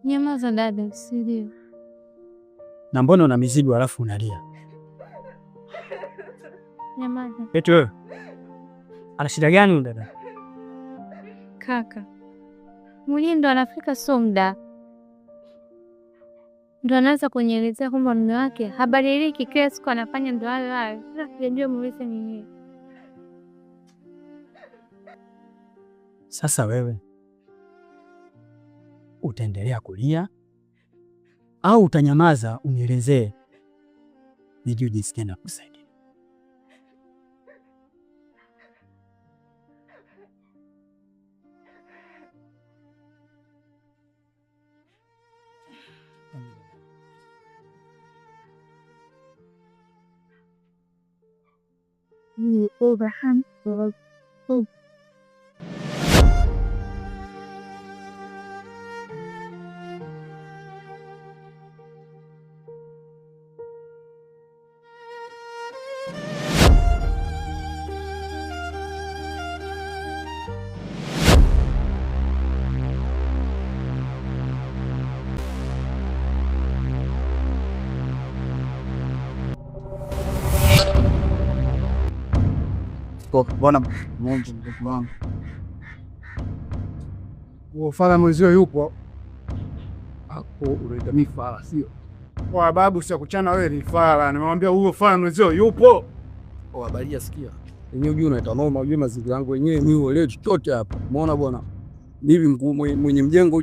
Nyamaza dada, siri. Na mbona una mizigo alafu unalia? Nyamaza. Eti wewe. Ana shida gani dada? Kaka. Mulindo anafika sio muda. Ndo anaanza kunielezea kwamba mume wake habadiliki, kila siku anafanya ndo hayo hayo. Sasa sijajua muulize nini. Sasa wewe utaendelea kulia au utanyamaza unielezee nijue jinsi na kusaidia? Bwana fala mwezio yupo hapo, unaita mimi fala sio? Kwa babu si kuchana wewe ni fala. Nimemwambia huyo fala mwezio yupo. Kwa habari sikia. Yenyewe unajua unaita noma, unajua mazingira yangu wenyewe mimi leo chochote hapa. Umeona bwana? Mimi mwenye mjengo